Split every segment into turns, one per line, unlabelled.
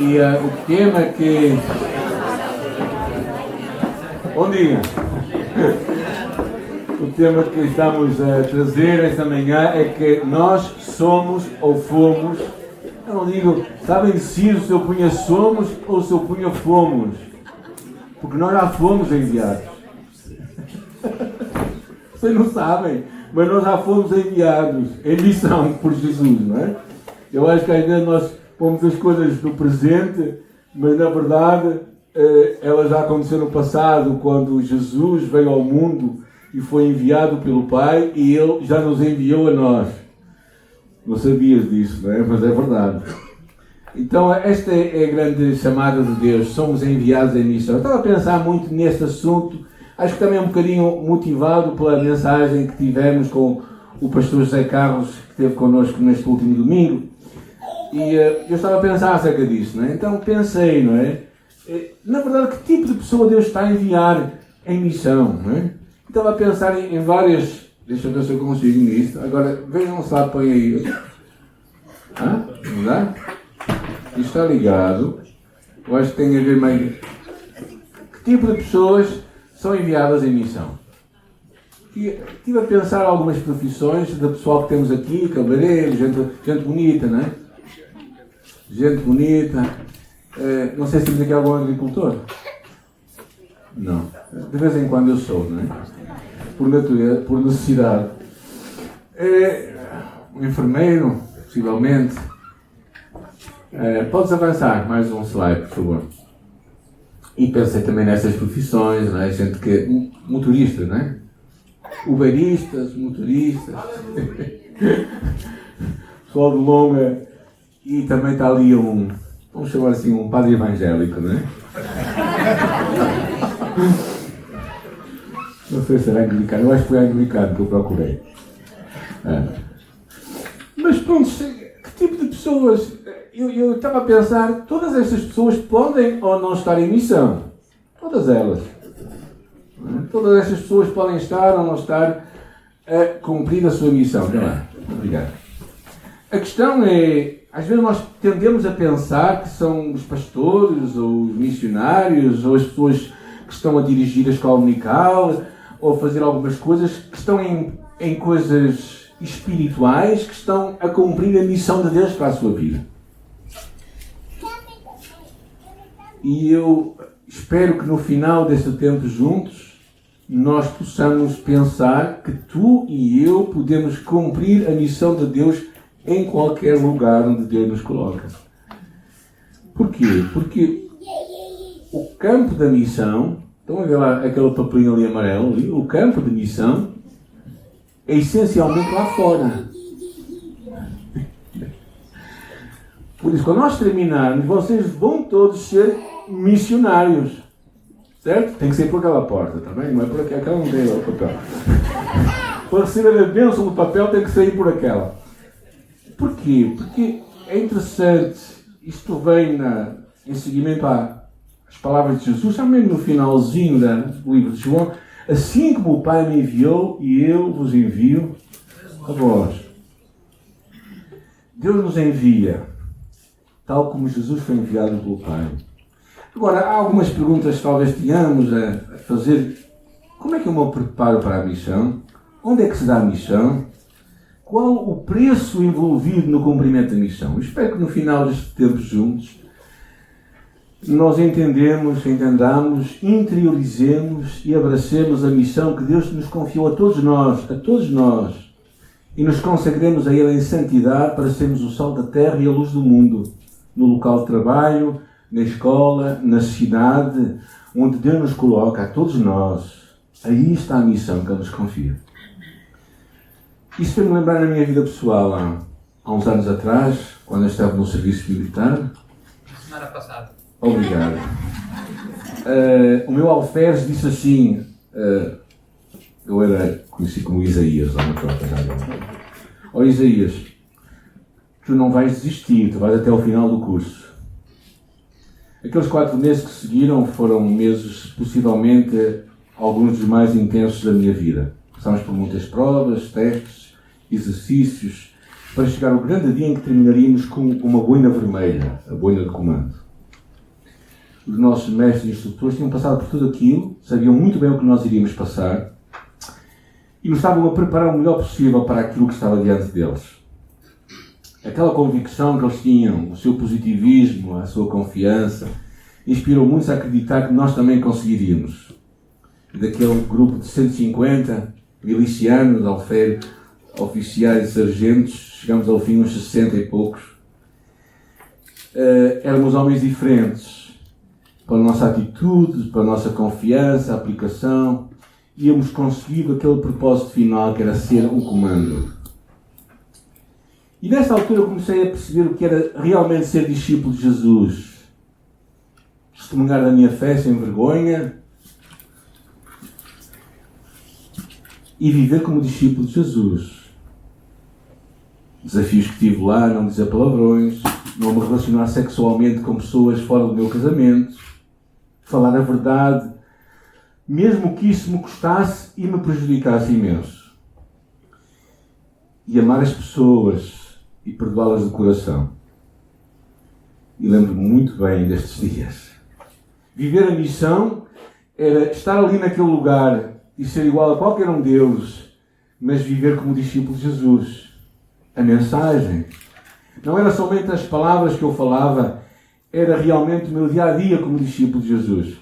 o tema que... Bom dia! O tema que estamos a trazer esta manhã é que nós somos ou fomos... Eu não digo, está vencido se eu punha somos ou se eu punha fomos. Porque nós já fomos enviados. Vocês não sabem, mas nós já fomos enviados em missão por Jesus, não é? Eu acho que às vezes nós pomos as coisas no presente, mas na verdade elas já aconteceram no passado, quando Jesus veio ao mundo e foi enviado pelo Pai e Ele já nos enviou a nós. Não sabias disso, não é? Mas é verdade. Então esta é a grande chamada de Deus, somos enviados em missão. Eu estava a pensar muito neste assunto, acho que também um bocadinho motivado pela mensagem que tivemos com o pastor José Carlos, que esteve connosco neste último domingo. E eu estava a pensar acerca disso, não é? Então pensei, não é? Na verdade, que tipo de pessoa Deus está a enviar em missão, não é? Estava a pensar em várias... Deixa eu ver se eu consigo nisso. Agora, vejam se lá, põe aí. Não dá? Isto está ligado. Eu acho que tem a ver mais... Que tipo de pessoas são enviadas em missão? E estive a pensar algumas profissões da pessoal que temos aqui, cabeleireiro, gente bonita, não é? Gente bonita. Não sei se temos aqui algum agricultor. Não. De vez em quando eu sou, não é? Por natureza, por necessidade. Um enfermeiro, possivelmente. Podes avançar mais um slide, por favor. E pensei também nessas profissões, não é? Gente que... Motoristas, não é? Uberistas, motoristas. Pessoal de longa. E também está ali vamos chamar assim, um padre evangélico, não é? Não sei se era anglicano, eu acho que foi anglicano que eu procurei. Mas pronto, que tipo de pessoas... Eu estava a pensar, todas estas pessoas podem ou não estar em missão. Todas elas. Todas estas pessoas podem estar ou não estar a cumprir a sua missão. Não é? Obrigado. A questão é, às vezes nós tendemos a pensar que são os pastores, ou os missionários, ou as pessoas que estão a dirigir a escola dominical, ou a fazer algumas coisas, que estão em coisas espirituais, que estão a cumprir a missão de Deus para a sua vida. E eu espero que no final deste tempo juntos, nós possamos pensar que tu e eu podemos cumprir a missão de Deus em qualquer lugar onde Deus nos coloca. Porquê? Porque o campo da missão, estão a ver lá aquele papelinho ali amarelo, ali? O campo de missão é essencialmente lá fora. Por isso, quando nós terminarmos, vocês vão todos ser missionários. Certo? Tem que ser por aquela porta, tá bem? Não é por aquela, aquela não tem o papel. Para receber a bênção do papel tem que sair por aquela. Porquê? Porque é interessante, isto vem em seguimento às palavras de Jesus, também no finalzinho do livro de João, assim como o Pai me enviou e eu vos envio a vós. Deus nos envia, tal como Jesus foi enviado pelo Pai. Agora, há algumas perguntas que talvez tenhamos a fazer. Como é que eu me preparo para a missão? Onde é que se dá a missão? Qual o preço envolvido no cumprimento da missão? Eu espero que no final deste tempo juntos nós entendamos, entendamos, interiorizemos e abracemos a missão que Deus nos confiou a todos nós, e nos consagremos a Ele em santidade para sermos o sal da terra e a luz do mundo, no local de trabalho, na escola, na cidade, onde Deus nos coloca, a todos nós. Aí está a missão que Ele nos confia. Isso fez-me lembrar na minha vida pessoal, há uns anos atrás, quando eu estava no serviço militar.
Semana passada.
Obrigado. O meu alferes disse assim, eu era conhecido como Isaías, lá na tropa já agora. Ó Isaías, tu não vais desistir, tu vais até ao final do curso. Aqueles 4 meses que seguiram foram meses, possivelmente, alguns dos mais intensos da minha vida. Passámos por muitas provas, testes, exercícios, para chegar ao grande dia em que terminaríamos com uma boina vermelha, a boina de comando. os nossos mestres e instrutores tinham passado por tudo aquilo, sabiam muito bem o que nós iríamos passar e nos estavam a preparar o melhor possível para aquilo que estava diante deles. Aquela convicção que eles tinham, o seu positivismo, a sua confiança, inspirou muitos a acreditar que nós também conseguiríamos. Daquele grupo de 150 milicianos, alferes, oficiais e sargentos, chegamos ao fim uns 60 e poucos. Éramos homens diferentes, pela nossa atitude, pela nossa confiança, aplicação, íamos conseguindo aquele propósito final que era ser um comando. E nessa altura eu comecei a perceber o que era realmente ser discípulo de Jesus. Testemunhar da minha fé sem vergonha e viver como discípulo de Jesus. Desafios que tive lá, não dizer palavrões, não me relacionar sexualmente com pessoas fora do meu casamento, falar a verdade, mesmo que isso me custasse e me prejudicasse imenso. E amar as pessoas e perdoá-las de coração. E lembro-me muito bem destes dias. Viver a missão era estar ali naquele lugar e ser igual a qualquer um deles, mas viver como discípulo de Jesus. A mensagem. Não era somente as palavras que eu falava, era realmente o meu dia-a-dia como discípulo de Jesus.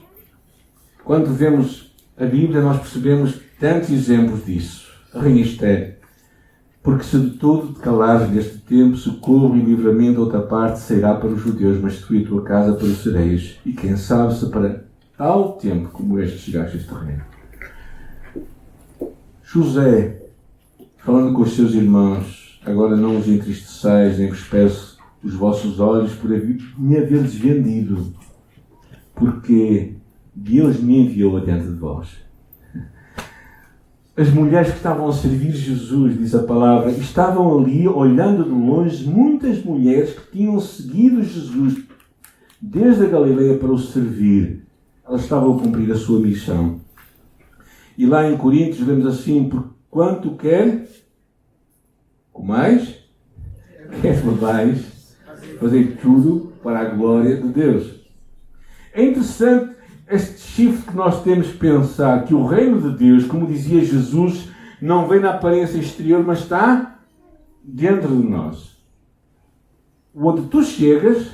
Quando vemos a Bíblia, nós percebemos tantos exemplos disso. A Rainha Esther. Porque se de todo te calares neste tempo, socorro e livramento a outra parte sairá para os judeus, mas tu e a tua casa perecereis. E quem sabe se para tal tempo como este chegaste a este reino. José, falando com os seus irmãos, agora não os entristeçais, nem vos peço os vossos olhos por me haveres vendido, porque Deus me enviou adiante de vós. As mulheres que estavam a servir Jesus, diz a palavra, estavam ali olhando de longe muitas mulheres que tinham seguido Jesus desde a Galileia para o servir. Elas estavam a cumprir a sua missão. E lá em Coríntios vemos assim, por quanto quer comais, quer bebais, fazer tudo para a glória de Deus. É interessante este shift que nós temos que pensar que o reino de Deus, como dizia Jesus, não vem na aparência exterior, mas está dentro de nós. Onde tu chegas,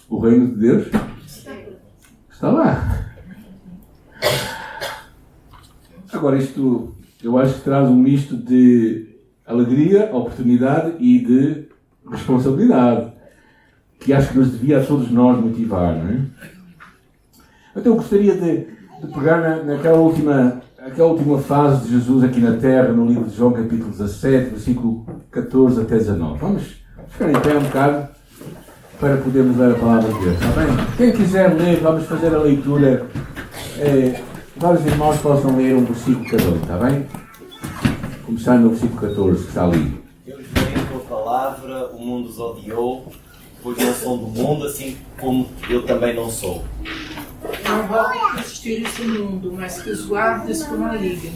o reino de Deus está lá. Agora isto, eu acho que traz um misto de alegria, oportunidade e de responsabilidade, que acho que nos devia a todos nós motivar, não é? Então eu gostaria de pegar naquela última fase de Jesus aqui na Terra, no livro de João, capítulo 17, versículo 14 até 19. Vamos ficar em pé um bocado para podermos ler a palavra de Deus, está bem? Quem quiser ler, vamos fazer a leitura. Vários irmãos possam ler um versículo cada um, está bem? Começando no versículo 14, que está ali.
Eles veem a tua palavra, o mundo os odiou, pois não são do mundo, assim como eu também não sou.
Não rogo que os tires do mundo, mas que os guardes do maligno.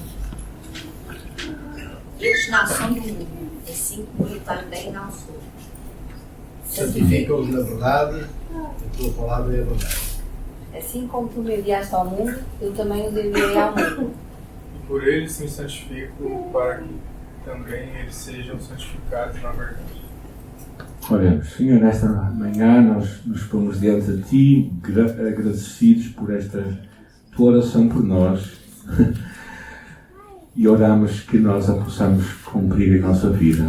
Eles não são do mundo, assim como eu também não sou.
Santifica-os na verdade, a tua palavra é a verdade.
Assim como tu me enviaste ao mundo, eu também os enviei ao mundo.
E por eles me santifico, para que também eles sejam santificados na verdade.
Oremos. Senhor, nesta manhã nós nos pomos diante de Ti, agradecidos por esta Tua oração por nós e oramos que nós a possamos cumprir em nossa vida.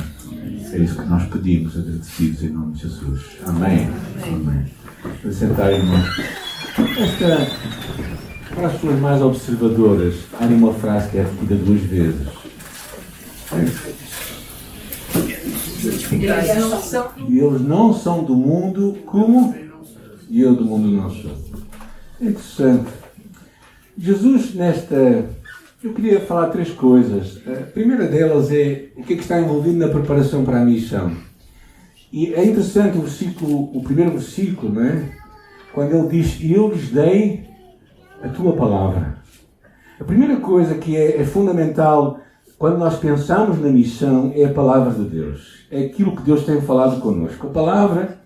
É isso que nós pedimos, agradecidos em nome de Jesus. Amém. Amém. Vou sentar, irmão. Para as pessoas mais observadoras, há uma frase que é repetida 2 vezes. E eles não são do mundo como eu do mundo não sou. É interessante. Jesus, eu queria falar 3 coisas. A primeira delas é o que é que está envolvido na preparação para a missão. E é interessante o primeiro versículo, não é? Quando ele diz, eu lhes dei a tua palavra. A primeira coisa que é fundamental quando nós pensamos na missão é a palavra de Deus. É aquilo que Deus tem falado connosco. A palavra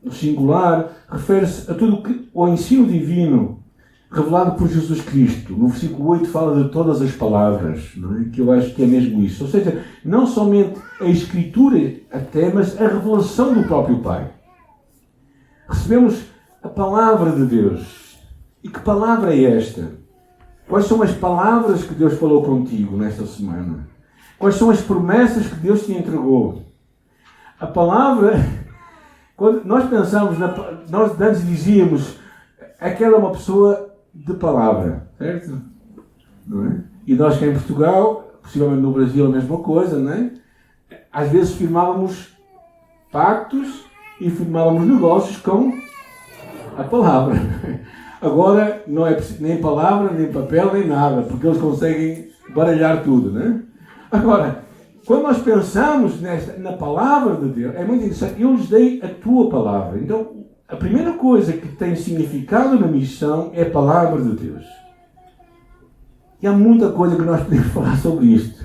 no singular, refere-se a tudo o ensino divino revelado por Jesus Cristo. No versículo 8 fala de todas as palavras, não é? Que eu acho que é mesmo isso. Ou seja, não somente a Escritura até, mas a revelação do próprio Pai. Recebemos a palavra de Deus. E que palavra é esta? Quais são as palavras que Deus falou contigo nesta semana? Quais são as promessas que Deus te entregou? A palavra, quando nós pensamos, nós antes dizíamos, aquela é uma pessoa de palavra, certo? Não é? E nós cá em Portugal, possivelmente no Brasil a mesma coisa, não é? Às vezes firmávamos pactos e firmávamos negócios com a palavra. Agora não é nem palavra, nem papel, nem nada, porque eles conseguem baralhar tudo, não é? Agora, quando nós pensamos na palavra de Deus, é muito interessante. Eu lhes dei a tua palavra. Então, a primeira coisa que tem significado na missão é a palavra de Deus. E há muita coisa que nós podemos falar sobre isto.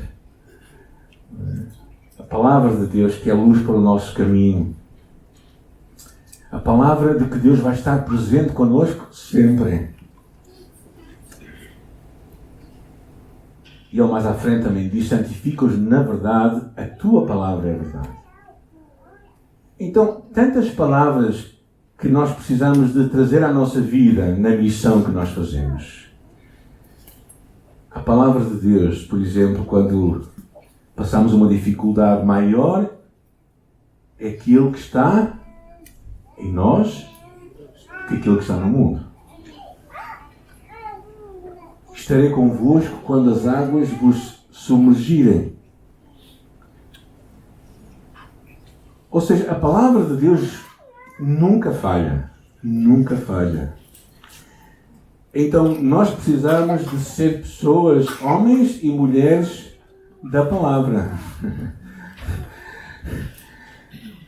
A palavra de Deus que é luz para o nosso caminho. A palavra de que Deus vai estar presente connosco sempre. E ele mais à frente também diz, santifica-os na verdade, a tua palavra é a verdade. Então, tantas palavras que nós precisamos de trazer à nossa vida na missão que nós fazemos. A palavra de Deus, por exemplo, quando passamos uma dificuldade maior, é aquilo que está em nós que aquilo que está no mundo. Estarei convosco quando as águas vos submergirem. Ou seja, a palavra de Deus nunca falha. Nunca falha. Então, nós precisamos de ser pessoas, homens e mulheres da palavra.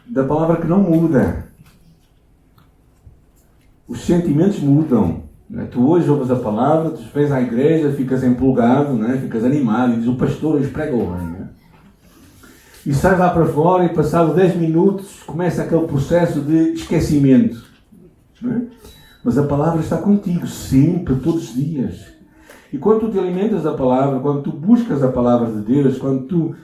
Da palavra que não muda. Os sentimentos mudam. Tu hoje ouves a palavra, tu vens à igreja, ficas empolgado, né? Ficas animado e dizes, o pastor hoje prega o bem. Né? E sais lá para fora e passado 10 minutos começa aquele processo de esquecimento. Né? Mas a palavra está contigo sempre, todos os dias. E quando tu te alimentas da palavra, quando tu buscas a palavra de Deus, quando tu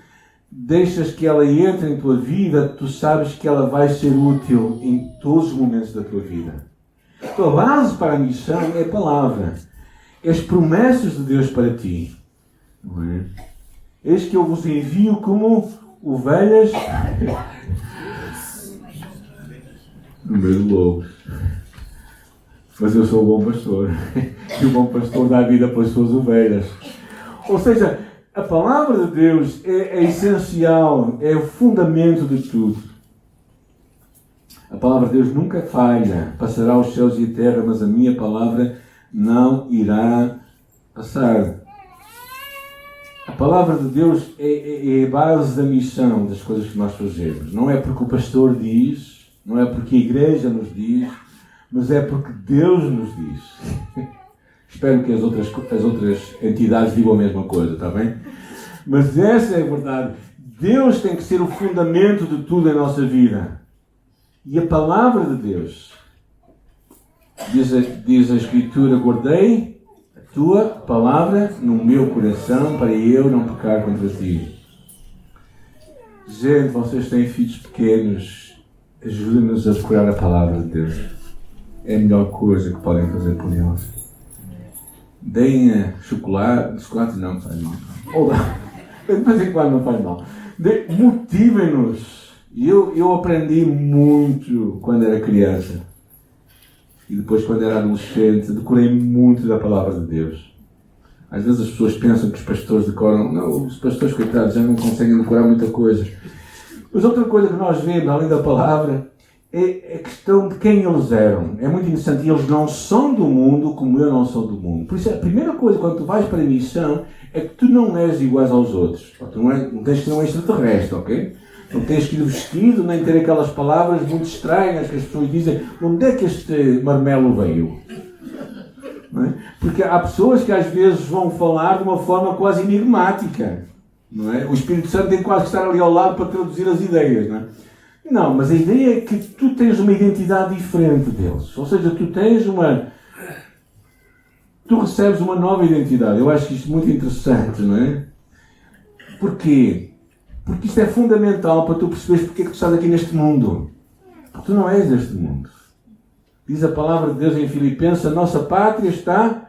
deixas que ela entre em tua vida, tu sabes que ela vai ser útil em todos os momentos da tua vida. A base para a missão é a palavra. É as promessas de Deus para ti. Não é? Eis que eu vos envio como ovelhas no meio do lobo. Mas eu sou o bom pastor. E o bom pastor dá vida para as suas ovelhas. Ou seja, a palavra de Deus é essencial, é o fundamento de tudo. A palavra de Deus nunca falha. Passará os céus e a terra, mas a minha palavra não irá passar. A palavra de Deus é a base da missão das coisas que nós fazemos. Não é porque o pastor diz, não é porque a igreja nos diz, mas é porque Deus nos diz. Espero que as outras entidades digam a mesma coisa, está bem? Mas essa é a verdade. Deus tem que ser o fundamento de tudo em nossa vida. E a palavra de Deus, diz a Escritura, guardei a tua palavra no meu coração para eu não pecar contra ti. Gente, vocês têm filhos pequenos, ajudem-nos a decorar a palavra de Deus. É a melhor coisa que podem fazer por eles. Deem chocolate não faz mal. Ou de vez em quando não faz mal. Motivem-nos. Eu aprendi muito quando era criança. E depois quando era adolescente, decorei muito da palavra de Deus. Às vezes as pessoas pensam que os pastores decoram. Não, os pastores, coitados, já não conseguem decorar muita coisa. Mas outra coisa que nós vemos, além da palavra, é a questão de quem eles eram. É muito interessante. Eles não são do mundo como eu não sou do mundo. Por isso, a primeira coisa quando tu vais para a missão é que tu não és iguais aos outros. Tu não tens que ser um extraterrestre, ok? Não tens que ir vestido, nem ter aquelas palavras muito estranhas que as pessoas dizem. Onde é que este marmelo veio? Não é? Porque há pessoas que às vezes vão falar de uma forma quase enigmática. Não é? O Espírito Santo tem quase que estar ali ao lado para traduzir as ideias. Não é? Não, mas a ideia é que tu tens uma identidade diferente deles. Ou seja, tu recebes uma nova identidade. Eu acho isto muito interessante, não é? Porquê? Porque isto é fundamental para tu perceberes porque é que tu estás aqui neste mundo. Porque tu não és deste mundo. Diz a palavra de Deus em Filipenses, a nossa pátria está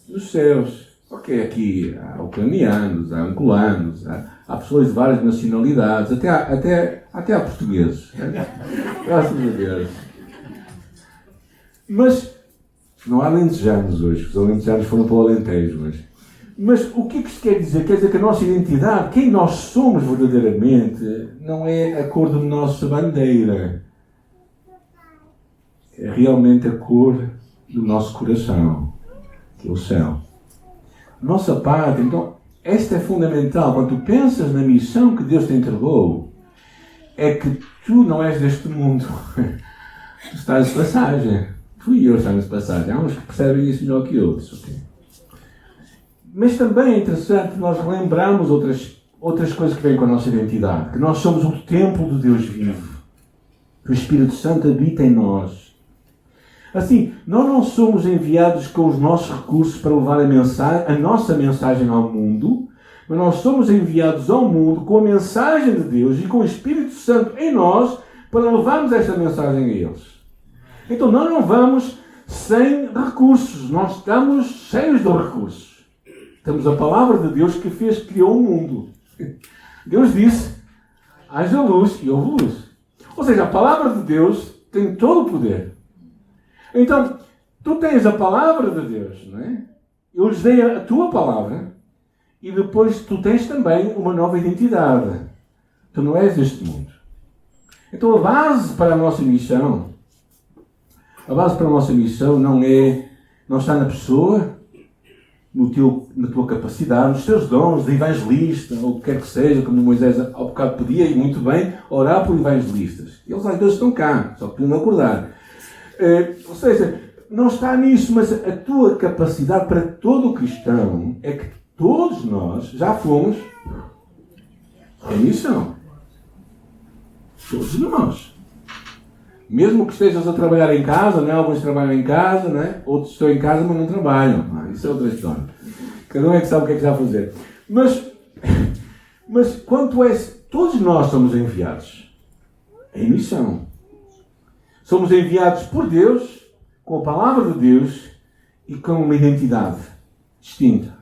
nos céus. Ok, aqui há ucranianos, há angolanos, há pessoas de várias nacionalidades, até há portugueses. Graças a Deus. Mas não há alentejanos hoje. Os alentejanos foram para o Alentejo hoje. Mas o que é que isto quer dizer? Quer dizer que a nossa identidade, quem nós somos verdadeiramente, não é a cor da nossa bandeira. É realmente a cor do nosso coração, que é o céu. Nossa pátria. Então, esta é fundamental. Quando tu pensas na missão que Deus te entregou, é que tu não és deste mundo. Tu estás de passagem. Tu e eu estamos de passagem. Há uns que percebem isso melhor que outros. Okay? Mas também é interessante nós lembrarmos outras coisas que vêm com a nossa identidade. Que nós somos o templo de Deus vivo. Que o Espírito Santo habita em nós. Assim, nós não somos enviados com os nossos recursos para levar a nossa mensagem ao mundo, mas nós somos enviados ao mundo com a mensagem de Deus e com o Espírito Santo em nós para levarmos esta mensagem a eles. Então, nós não vamos sem recursos, nós estamos cheios de recursos. Temos a palavra de Deus que criou o mundo. Deus disse, haja luz e houve luz. Ou seja, a palavra de Deus tem todo o poder. Então, tu tens a palavra de Deus, não é? Eu lhes dei a tua palavra e depois tu tens também uma nova identidade. Tu não és deste mundo. Então a base para a nossa missão não está na pessoa, na tua capacidade, nos teus dons de evangelista, ou o que quer que seja, como Moisés ao bocado podia, e muito bem, orar por evangelistas. Eles às vezes estão cá, só que podiam acordar. Ou seja, não está nisso, mas a tua capacidade para todo o cristão é que todos nós já fomos em missão. Todos nós. Mesmo que estejas a trabalhar em casa, não é? Alguns trabalham em casa, não é? Outros estão em casa, mas não trabalham. Isso é outra história. Cada um é que sabe o que é que está a fazer. Mas quando tu és, todos nós somos enviados em missão. Somos enviados por Deus, com a palavra de Deus e com uma identidade distinta.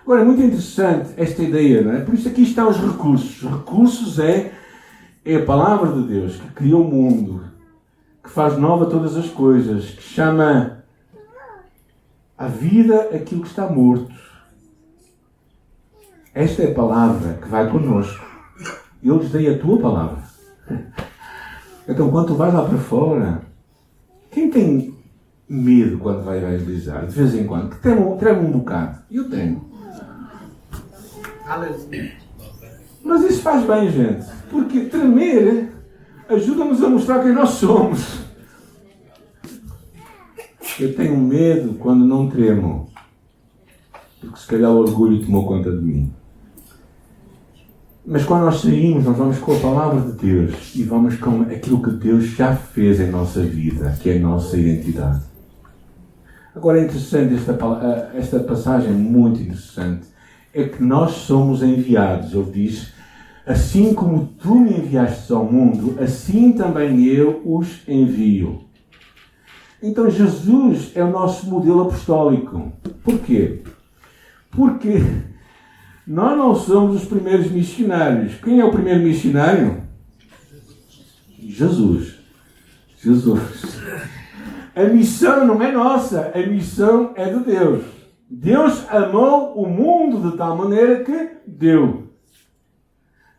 Agora, é muito interessante esta ideia, não é? Por isso aqui estão os recursos. Os recursos é a palavra de Deus que cria o mundo, que faz nova todas as coisas, que chama à vida aquilo que está morto. Esta é a palavra que vai connosco. Eu lhes dei a tua palavra. Então, quando tu vais lá para fora, quem tem medo quando vai evangelizar? De vez em quando, que treme um bocado. Eu tenho. Mas isso faz bem, gente. Porque tremer ajuda-nos a mostrar quem nós somos. Eu tenho medo quando não tremo. Porque se calhar o orgulho tomou conta de mim. Mas quando nós saímos, nós vamos com a palavra de Deus e vamos com aquilo que Deus já fez em nossa vida, que é a nossa identidade. Agora é interessante esta passagem, muito interessante, é que nós somos enviados. Ele diz, assim como tu me enviaste ao mundo, assim também eu os envio. Então Jesus é o nosso modelo apostólico. Porquê? Porque nós não somos os primeiros missionários. Quem é o primeiro missionário? Jesus. A missão não é nossa, a missão é de Deus. Deus amou o mundo de tal maneira que deu.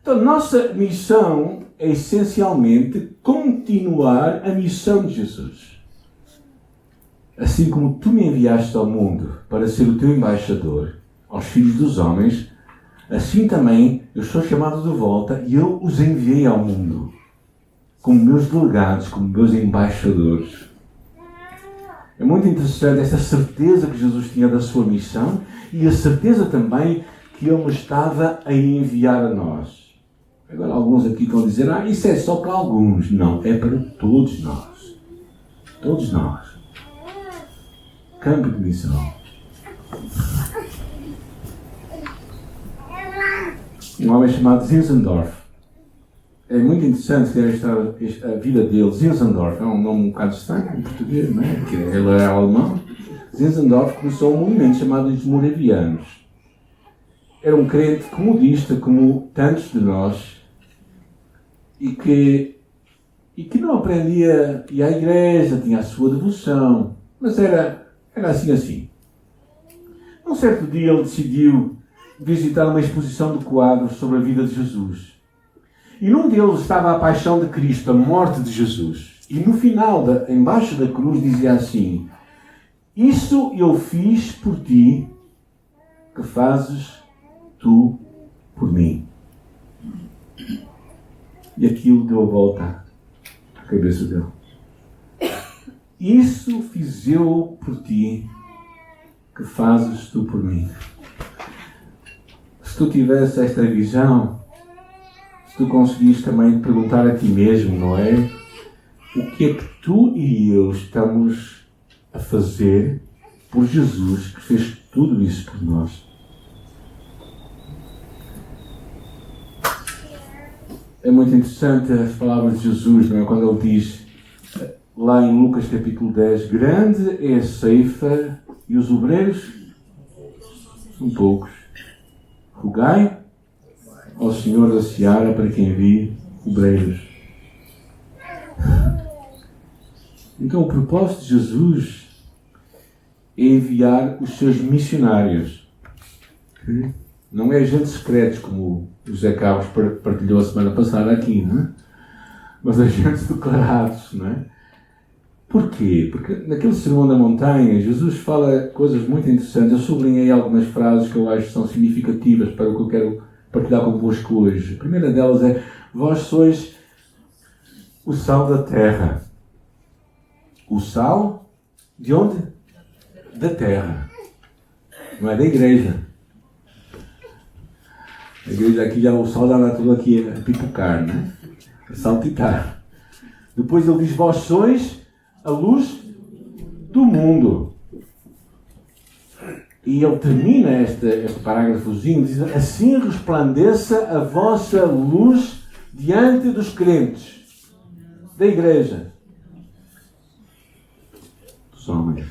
Então, nossa missão é essencialmente continuar a missão de Jesus. Assim como tu me enviaste ao mundo para ser o teu embaixador, aos filhos dos homens, assim também eu sou chamado de volta e eu os enviei ao mundo, como meus delegados, como meus embaixadores. É muito interessante essa certeza que Jesus tinha da sua missão e a certeza também que Ele me estava a enviar a nós. Agora alguns aqui estão a dizer, isso é só para alguns. Não, é para todos nós. Todos nós. Campo de missão. Um homem chamado Zinzendorf. É muito interessante ver a vida dele. Zinzendorf é um nome um bocado estranho em português, não é? Porque ele é alemão. Zinzendorf começou um movimento chamado os Moravianos. Era um crente comodista, como tantos de nós, e que não aprendia, ia à igreja, tinha a sua devoção, mas era assim. Um certo dia ele decidiu visitar uma exposição de quadros sobre a vida de Jesus. E num deles estava a paixão de Cristo, a morte de Jesus. E no final, embaixo da cruz, dizia assim: isso eu fiz por ti, que fazes tu por mim. E aquilo deu a volta à cabeça dele. Isso fiz eu por ti, que fazes tu por mim. Se tu tivesse esta visão, se tu conseguires também perguntar a ti mesmo, não é? O que é que tu e eu estamos a fazer por Jesus, que fez tudo isso por nós? É muito interessante as palavras de Jesus, não é? Quando ele diz, lá em Lucas capítulo 10, grande é a ceifa e os obreiros são poucos. Rogai ao Senhor da Seara para que envie obreiros. Então o propósito de Jesus é enviar os seus missionários. Não é agentes secretos, como o José Carlos partilhou a semana passada aqui, não é? Mas agentes declarados, não é? Porquê? Porque naquele Sermão da Montanha, Jesus fala coisas muito interessantes. Eu sublinhei algumas frases que eu acho que são significativas para o que eu quero partilhar convosco hoje. A primeira delas é: vós sois o sal da terra. O sal de onde? Da terra. Não é da igreja. A igreja aqui já o sal já anda tudo aqui a pipocar, não é? A saltitar. Depois ele diz: vós sois a luz do mundo. E ele termina este parágrafozinho dizendo: assim resplandeça a vossa luz diante dos crentes, da igreja, dos homens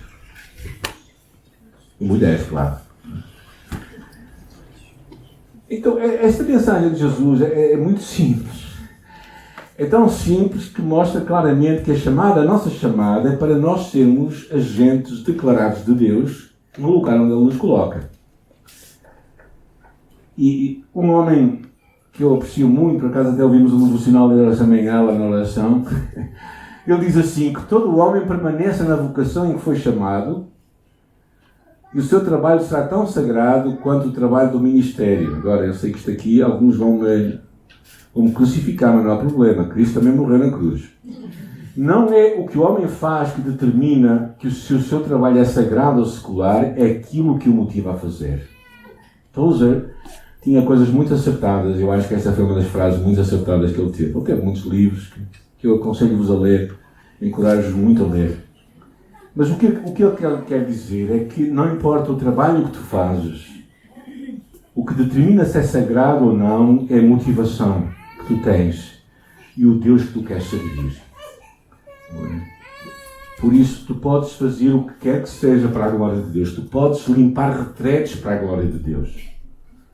e mulheres, claro. Então, esta mensagem de Jesus é muito simples. É tão simples que mostra claramente que a nossa chamada é para nós sermos agentes declarados de Deus no lugar onde Ele nos coloca. E um homem que eu aprecio muito, por acaso até ouvimos um devocional dele esta manhã lá na oração, ele diz assim, que todo homem permaneça na vocação em que foi chamado e o seu trabalho será tão sagrado quanto o trabalho do ministério. Agora, eu sei que isto aqui, alguns vão me crucificar, mas não há problema. Cristo também morreu na cruz. Não é o que o homem faz que determina que se o seu trabalho é sagrado ou secular, é aquilo que o motiva a fazer. Tozer tinha coisas muito acertadas. Eu acho que essa foi uma das frases muito acertadas que ele teve. Ele teve muitos livros que eu aconselho-vos a ler, encorajo-vos muito a ler. Mas o que ele quer dizer é que não importa o trabalho que tu fazes, o que determina se é sagrado ou não é a motivação que tu tens e o Deus que tu queres servir. Por isso, tu podes fazer o que quer que seja para a glória de Deus. Tu podes limpar retretes para a glória de Deus.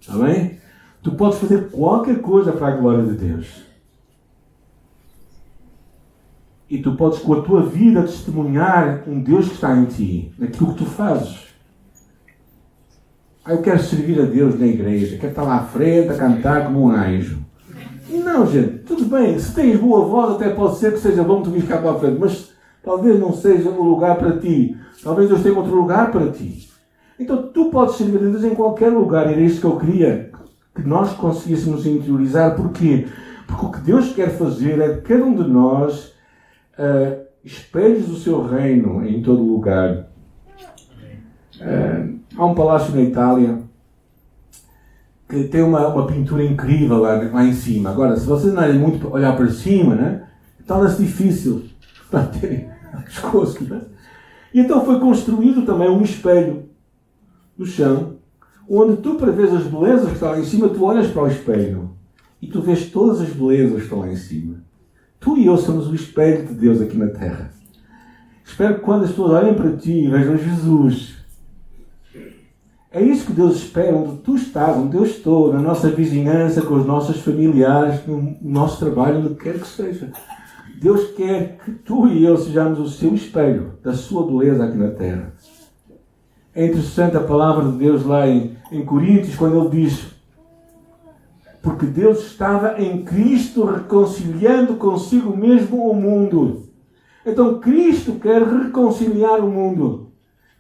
Está bem? Tu podes fazer qualquer coisa para a glória de Deus. E tu podes, com a tua vida, testemunhar um Deus que está em ti, naquilo que tu fazes. Eu quero servir a Deus na igreja, quero estar lá à frente a cantar como um anjo. Não, gente, tudo bem, se tens boa voz até pode ser que seja bom tu vir cá para a frente, mas talvez não seja o lugar para ti. Talvez Deus tenha outro lugar para ti. Então tu podes servir a Deus em qualquer lugar. Era isto que eu queria que nós conseguíssemos interiorizar. Porquê? Porque o que Deus quer fazer é que cada um de nós espelhos do seu reino em todo lugar. Há um palácio na Itália que tem uma pintura incrível lá em cima. Agora, se vocês não olharem muito para olhar para cima, né, torna-se difícil para terem pescoço. Né? E então foi construído também um espelho no chão, onde tu, para ver as belezas que estão lá em cima, tu olhas para o espelho e tu vês todas as belezas que estão lá em cima. Tu e eu somos o espelho de Deus aqui na Terra. Espero que quando as pessoas olhem para ti e vejam Jesus. É isso que Deus espera, onde tu estás, onde eu estou, na nossa vizinhança, com os nossos familiares, no nosso trabalho, onde quer que seja. Deus quer que tu e eu sejamos o seu espelho, da sua beleza aqui na Terra. É interessante a palavra de Deus lá em Coríntios, quando ele diz: porque Deus estava em Cristo reconciliando consigo mesmo o mundo. Então Cristo quer reconciliar o mundo.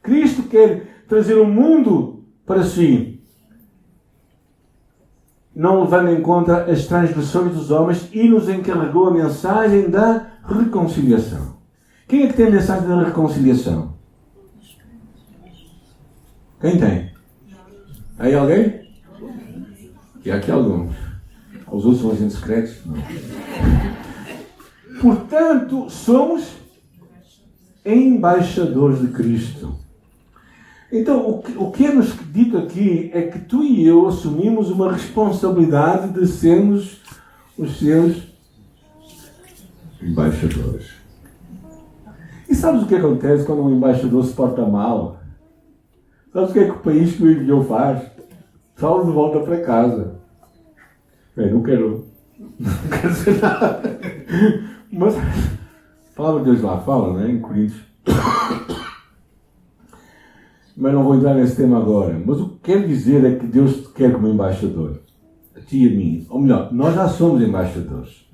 Cristo quer trazer o mundo para si, não levando em conta as transgressões dos homens, e nos encarregou a mensagem da reconciliação. Quem é que tem a mensagem da reconciliação? Quem tem? Aí alguém? E aqui alguns. Os outros são agentes secretos? Não. Portanto, somos embaixadores de Cristo. Então, o que é-nos dito aqui é que tu e eu assumimos uma responsabilidade de sermos os seus embaixadores. E sabes o que acontece quando um embaixador se porta mal? Sabes o que é que o país que o enviou faz? Só de volta para casa. Bem, não quero dizer nada. Mas a palavra de Deus lá fala, né, em Coríntios. Mas não vou entrar nesse tema agora. Mas o que quero dizer é que Deus te quer como embaixador. A ti e a mim. Ou melhor, nós já somos embaixadores.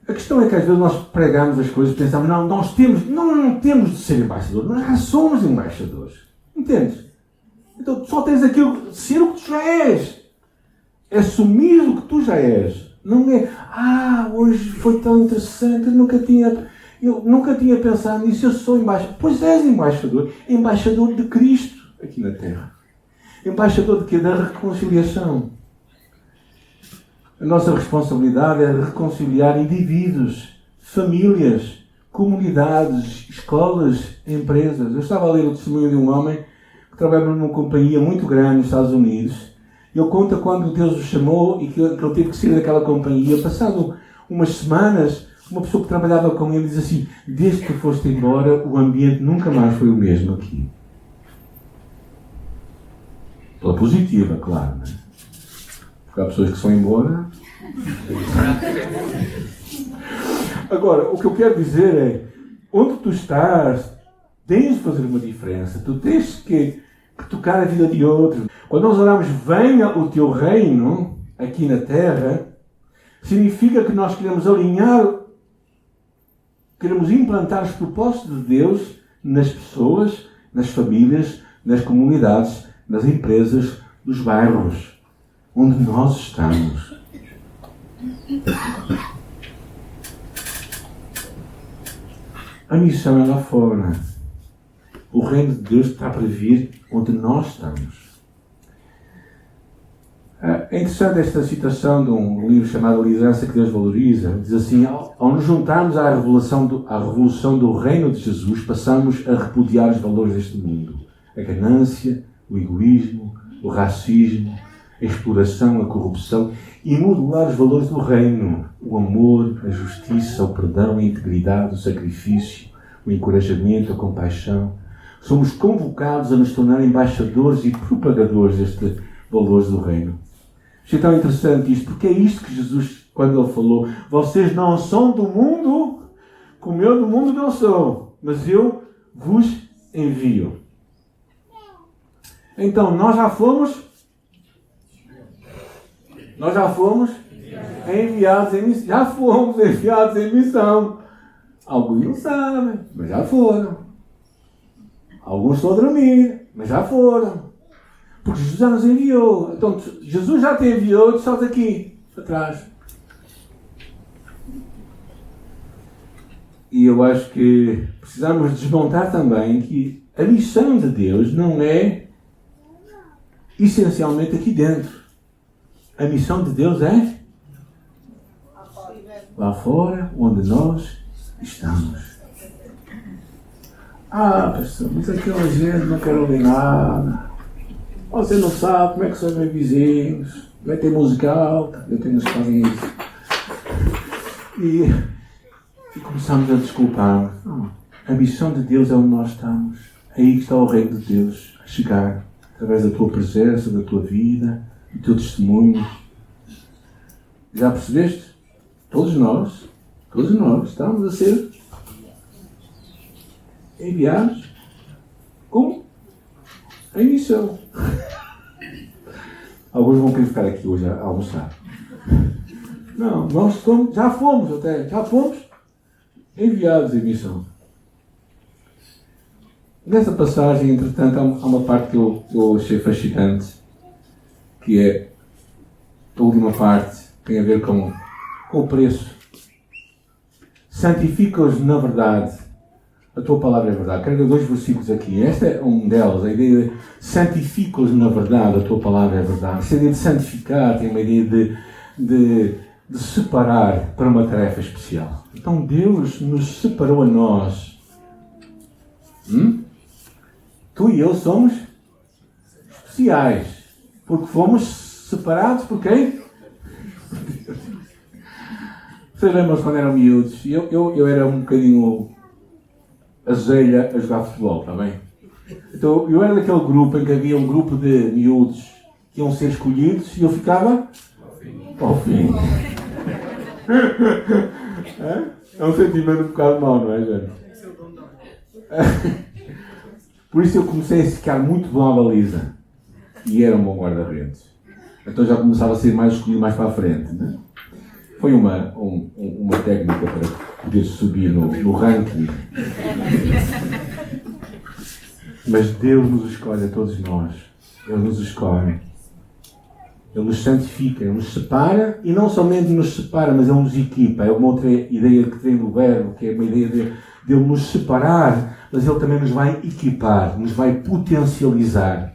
A questão é que às vezes nós pregamos as coisas e pensamos, não, nós não temos de ser embaixadores. Nós já somos embaixadores. Entendes? Então só tens aquilo de ser o que tu já és. É assumir o que tu já és. Não é, hoje foi tão interessante, eu nunca tinha pensado nisso, eu sou embaixador. Pois és embaixador. Embaixador de Cristo aqui na Terra. Embaixador de quê? Da reconciliação. A nossa responsabilidade é reconciliar indivíduos, famílias, comunidades, escolas, empresas. Eu estava a ler o testemunho de um homem que trabalha numa companhia muito grande nos Estados Unidos. Ele conta quando Deus o chamou e que ele teve que sair daquela companhia. Passado umas semanas, uma pessoa que trabalhava com ele diz assim: desde que foste embora, o ambiente nunca mais foi o mesmo aqui. Pela positiva, claro, né? Porque há pessoas que são embora. Agora, o que eu quero dizer é, onde tu estás, tens de fazer uma diferença. Tu tens que tocar a vida de outros. Quando nós oramos, venha o teu reino aqui na terra, significa que nós queremos alinhar, queremos implantar os propósitos de Deus nas pessoas, nas famílias, nas comunidades, nas empresas, nos bairros, onde nós estamos. A missão é lá fora. O reino de Deus está para vir onde nós estamos. É interessante esta citação de um livro chamado A Liderança que Deus Valoriza. Diz assim: ao nos juntarmos à revolução do reino de Jesus, passamos a repudiar os valores deste mundo. A ganância, o egoísmo, o racismo, a exploração, a corrupção, e modular os valores do reino. O amor, a justiça, o perdão, a integridade, o sacrifício, o encorajamento, a compaixão. Somos convocados a nos tornar embaixadores e propagadores destes valores do reino. Achei tão interessante isto, porque é isto que Jesus, quando ele falou: vocês não são do mundo, como eu do mundo não sou, mas eu vos envio. Então, nós já fomos enviados em missão. Já fomos enviados em missão. Alguns não sabem, mas já foram. Alguns estão a dormir, mas já foram. Porque Jesus já nos enviou. Então, Jesus já te enviou e tu estás aqui, atrás. E eu acho que precisamos desmontar também que a missão de Deus não é essencialmente aqui dentro. A missão de Deus é lá fora, onde nós estamos. Pastor, mas aquela gente não quer ouvir nada. Você não sabe como é que são meus vizinhos. Vai ter música alta. Eu tenho uns que fazem isso. E começamos a desculpar. A missão de Deus é onde nós estamos. Aí está o reino de Deus a chegar. Através da tua presença, da tua vida, do teu testemunho. Já percebeste? Todos nós estamos a ser enviados com a missão. Alguns vão querer ficar aqui hoje a almoçar. Não, nós já fomos enviados em missão. Nessa passagem, entretanto, há uma parte que eu achei fascinante, que é a última parte, tem a ver com o preço. Santifica-os na verdade. A tua palavra é verdade. Quero ler 2 versículos aqui. Este é um deles. A ideia de santifica-os na verdade. A tua palavra é verdade. Essa ideia de santificar tem uma ideia de separar para uma tarefa especial. Então Deus nos separou a nós. Tu e eu somos especiais. Porque fomos separados por quem? Vocês lembram quando eram miúdos? Eu era um bocadinho azelha a jogar futebol, está bem? Então eu era daquele grupo em que havia um grupo de miúdos que iam ser escolhidos e eu ficava ao fim. É um sentimento um bocado mau, não é, gente? Por isso eu comecei a ficar muito bom à baliza. E era um bom guarda-redes. Então já começava a ser mais escolhido mais para a frente, né? Foi uma técnica para poder subir no ranking. Mas Deus nos escolhe a todos nós. Ele nos escolhe. Ele nos santifica, Ele nos separa, e não somente nos separa, mas Ele nos equipa. É uma outra ideia que tem do verbo, que é uma ideia de Ele nos separar, mas Ele também nos vai equipar, nos vai potencializar.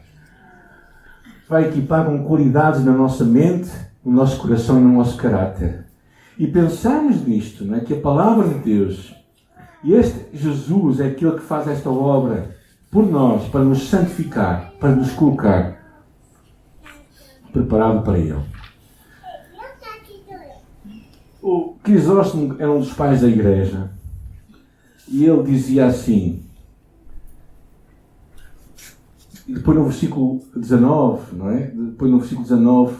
Vai equipar com qualidades na nossa mente, no nosso coração e no nosso caráter. E pensamos nisto, não é? Que a palavra de Deus, e este Jesus é aquele que faz esta obra por nós, para nos santificar, para nos colocar preparado para Ele. O Crisóstomo era um dos pais da igreja e ele dizia assim, e depois no versículo 19, não é? Depois no versículo 19,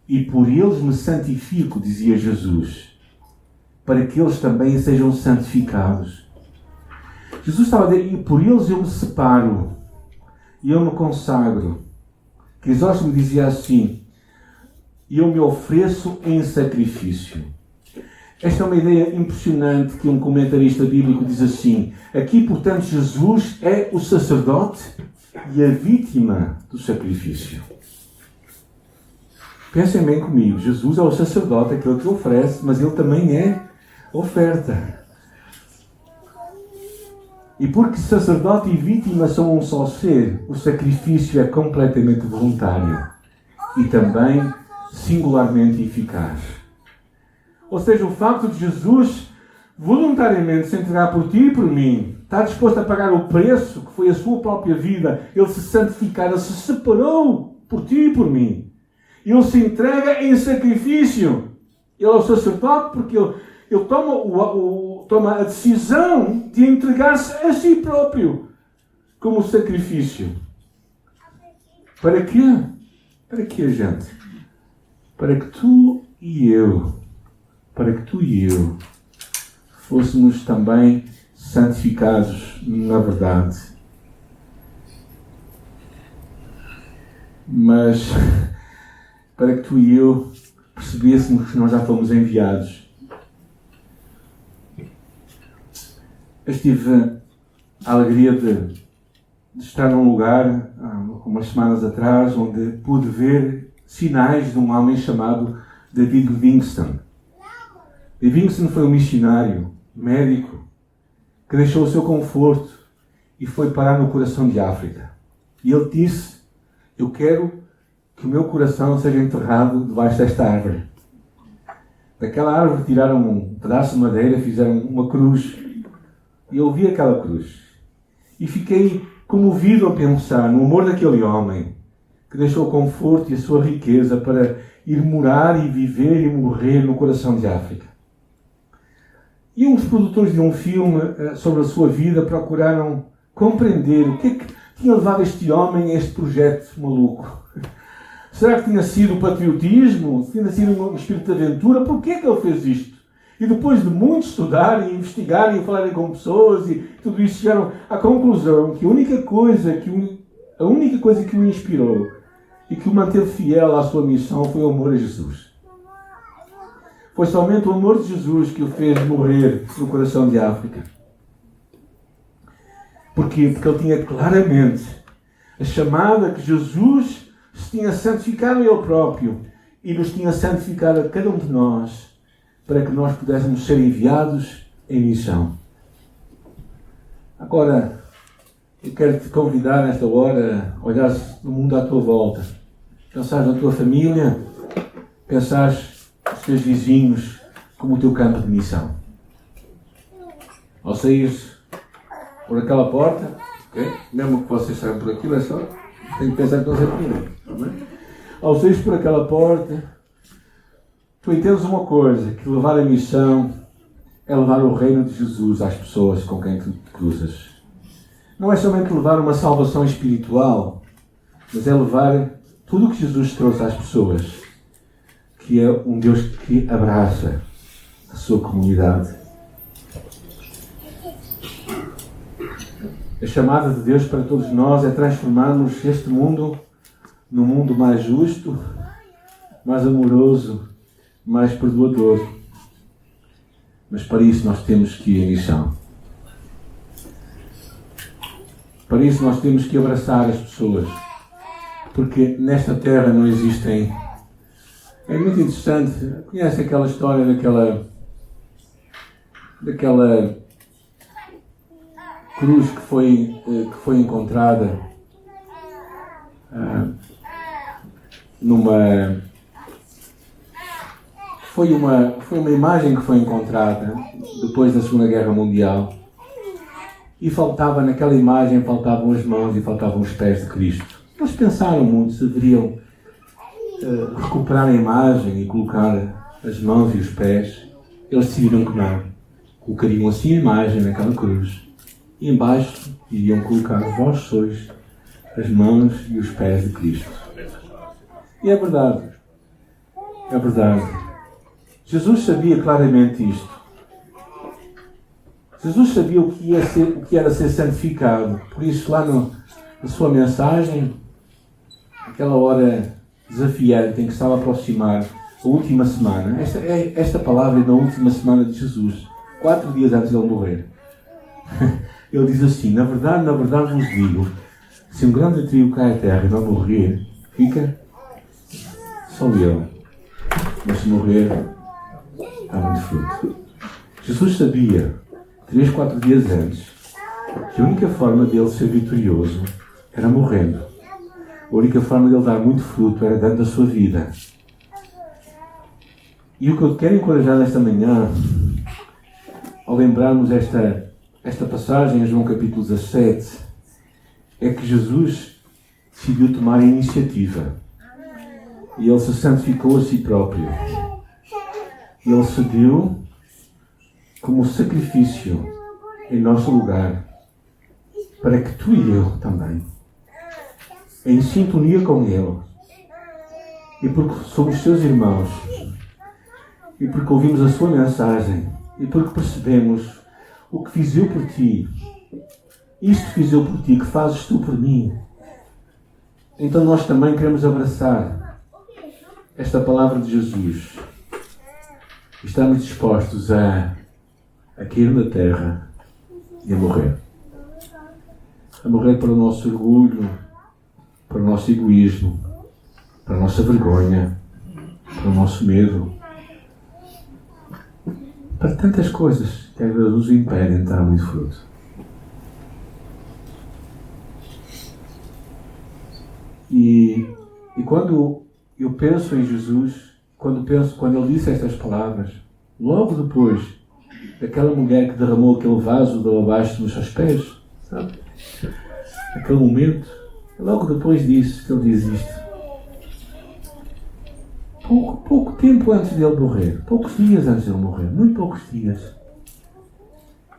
e por eles me santifico, dizia Jesus, para que eles também sejam santificados. Jesus estava a dizer, e por eles eu me separo, e eu me consagro. Crisóstomo dizia assim, e eu me ofereço em sacrifício. Esta é uma ideia impressionante que um comentarista bíblico diz assim, aqui, portanto, Jesus é o sacerdote e a vítima do sacrifício. Pensem bem comigo, Jesus é o sacerdote, aquele que oferece, mas ele também é oferta. E porque sacerdote e vítima são um só ser, o sacrifício é completamente voluntário e também singularmente eficaz. Ou seja, o facto de Jesus voluntariamente se entregar por ti e por mim, está disposto a pagar o preço que foi a sua própria vida, ele se santificar, ele se separou por ti e por mim. Ele se entrega em sacrifício. Ele é o sacerdote porque ele toma a decisão de entregar-se a si próprio como sacrifício. Para quê? Para quê, gente? Para que tu e eu fôssemos também santificados na verdade. Mas para que tu e eu percebêssemos que nós já fomos enviados. Eu tive a alegria de estar num lugar, há umas semanas atrás, onde pude ver sinais de um homem chamado David Livingstone. Livingstone foi um missionário, médico, que deixou o seu conforto e foi parar no coração de África. E ele disse, eu quero que o meu coração seja enterrado debaixo desta árvore. Daquela árvore tiraram um pedaço de madeira, fizeram uma cruz. E eu vi aquela cruz. E fiquei comovido a pensar no amor daquele homem que deixou o conforto e a sua riqueza para ir morar e viver e morrer no coração de África. E os produtores de um filme sobre a sua vida procuraram compreender o que é que tinha levado este homem a este projeto maluco. Será que tinha sido o patriotismo? Tinha sido um espírito de aventura? Por que é que ele fez isto? E depois de muito estudarem, investigarem e falarem com pessoas e tudo isso, chegaram à conclusão que a única coisa que o inspirou e que o manteve fiel à sua missão foi o amor a Jesus. Foi somente o amor de Jesus que o fez morrer no coração de África. Porquê? Porque ele tinha claramente a chamada que Jesus se tinha santificado a Ele próprio e nos tinha santificado a cada um de nós para que nós pudéssemos ser enviados em missão. Agora, eu quero te convidar nesta hora a olhar no mundo à tua volta. Pensares na tua família, pensares nos teus vizinhos como o teu campo de missão. Ao saíres por aquela porta, okay? Mesmo que vocês saiam por aquilo, é só tem que pensar que estão sempre comigo. Ao saíres por aquela porta, tu entendes uma coisa, que levar a missão é levar o reino de Jesus às pessoas com quem tu te cruzas. Não é somente levar uma salvação espiritual, mas é levar tudo o que Jesus trouxe às pessoas, que é um Deus que abraça a sua comunidade. A chamada de Deus para todos nós é transformarmos este mundo num mundo mais justo, mais amoroso, mais perdoador. Mas para isso nós temos que ir em missão. Para isso nós temos que abraçar as pessoas. Porque nesta terra não existem... É muito interessante. Conhece aquela história daquela cruz que foi encontrada Foi uma imagem que foi encontrada depois da Segunda Guerra Mundial e naquela imagem faltavam as mãos e faltavam os pés de Cristo. Eles pensaram muito se deveriam recuperar a imagem e colocar as mãos e os pés. Eles decidiram que não. Colocariam assim a imagem naquela cruz e embaixo iriam colocar: vós sois as mãos e os pés de Cristo. E é verdade. É verdade. Jesus sabia claramente isto. Jesus sabia o que era ser santificado. Por isso, lá na sua mensagem, aquela hora desafiante em que estava a aproximar a última semana, esta palavra é da última semana de Jesus, 4 dias antes de ele morrer. Ele diz assim: na verdade vos digo, se um grande trigo cai à terra e não morrer, fica só ele. Mas se morrer, há muito fruto. Jesus sabia, 3, 4 dias antes, que a única forma dele ser vitorioso era morrendo. A única forma dele dar muito fruto era dando a sua vida. E o que eu quero encorajar nesta manhã, ao lembrarmos esta passagem em João capítulo 17, é que Jesus decidiu tomar a iniciativa. E ele se santificou a si próprio. Ele se deu como sacrifício em nosso lugar, para que tu e eu também, em sintonia com Ele, e porque somos seus irmãos, e porque ouvimos a sua mensagem, e porque percebemos o que fiz eu por ti, isto fiz eu por ti, que fazes tu por mim, então nós também queremos abraçar esta palavra de Jesus. Estamos dispostos a cair na terra e a morrer. A morrer para o nosso orgulho, para o nosso egoísmo, para a nossa vergonha, para o nosso medo, para tantas coisas que às vezes nos impedem de dar muito fruto. E E quando eu penso em Jesus, quando ele disse estas palavras, logo depois daquela mulher que derramou aquele vaso de alabastro nos seus pés, sabe? Aquele momento, logo depois disso que ele diz isto. Pouco tempo antes dele morrer, poucos dias antes dele morrer, muito poucos dias,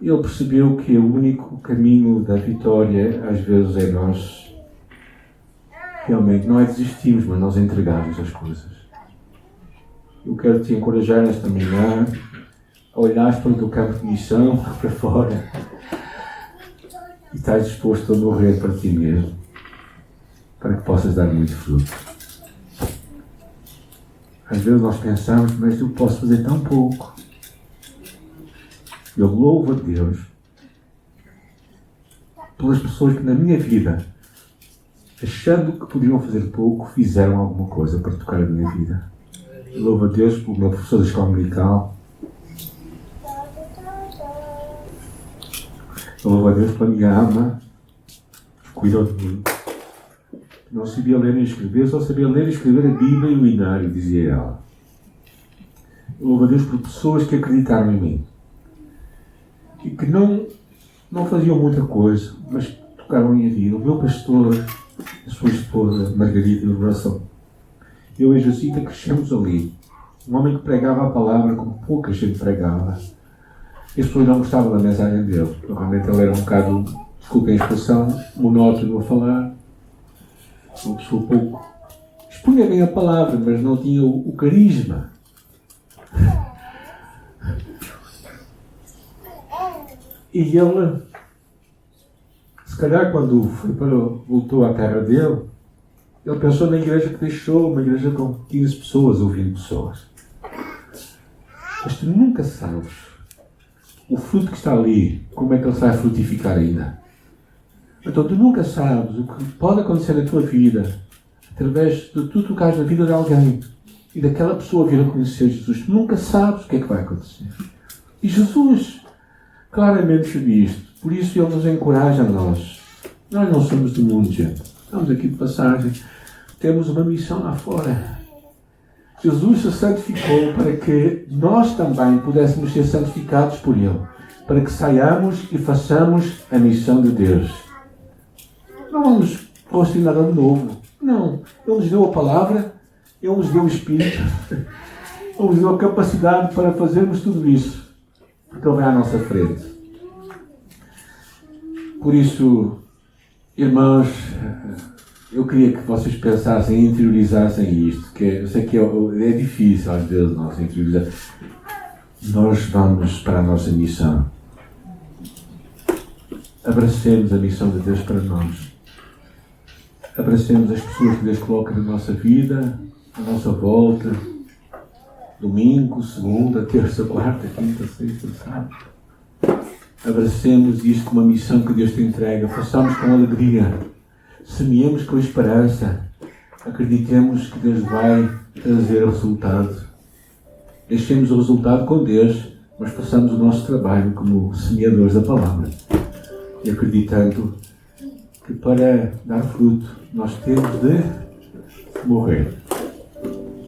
ele percebeu que o único caminho da vitória, às vezes, é nós realmente, não é desistirmos, mas nós entregarmos as coisas. Eu quero te encorajar nesta manhã a olhares para o teu campo de missão, para fora, e estás disposto a morrer para ti mesmo, para que possas dar muito fruto. Às vezes nós pensamos, mas eu posso fazer tão pouco. Eu louvo a Deus pelas pessoas que na minha vida, achando que podiam fazer pouco, fizeram alguma coisa para tocar a minha vida. Eu louvo a Deus pelo meu professor da escola dominical. Eu louvo a Deus pela minha ama, que cuidou de mim. Não sabia ler nem escrever, só sabia ler e escrever a Bíblia e o Inário, dizia ela. Eu louvo a Deus por pessoas que acreditaram em mim. E que não faziam muita coisa, mas tocaram a minha vida. O meu pastor, a sua esposa, Margarida e o Russell. Eu e a Jacita crescemos ali. Um homem que pregava a palavra como pouca gente pregava. As pessoas não gostavam da mensagem dele. Realmente ele era um bocado, desculpem a expressão, monótono a falar. Uma pessoa pouco. Expunha bem a palavra, mas não tinha o carisma. E ele, se calhar quando voltou à terra dele, ele pensou na igreja que deixou, uma igreja com 15 pessoas ou 20 pessoas. Mas tu nunca sabes o fruto que está ali, como é que ele vai frutificar ainda. Então tu nunca sabes o que pode acontecer na tua vida, através de tu tocares na vida de alguém e daquela pessoa vir a conhecer Jesus. Tu nunca sabes o que é que vai acontecer. E Jesus claramente sabia isto. Por isso ele nos encoraja a nós. Nós não somos do mundo, gente. Estamos aqui de passagem. Temos uma missão lá fora. Jesus se santificou para que nós também pudéssemos ser santificados por Ele. Para que saiamos e façamos a missão de Deus. Não vamos construir nada de novo. Não. Ele nos deu a palavra. Ele nos deu o Espírito. Ele nos deu a capacidade para fazermos tudo isso. Porque Ele vai à nossa frente. Por isso, irmãos, eu queria que vocês pensassem e interiorizassem isto, que eu sei que é difícil às vezes nós interiorizar. Nós vamos para a nossa missão. Abracemos a missão de Deus para nós. Abracemos as pessoas que Deus coloca na nossa vida, à nossa volta. Domingo, segunda, terça, quarta, quinta, sexta, sábado. Abracemos isto como uma missão que Deus te entrega. Façamos com alegria. Semeemos com esperança. Acreditemos que Deus vai trazer o resultado. Deixemos o resultado com Deus, mas façamos o nosso trabalho como semeadores da palavra. E acreditando que para dar fruto nós temos de morrer.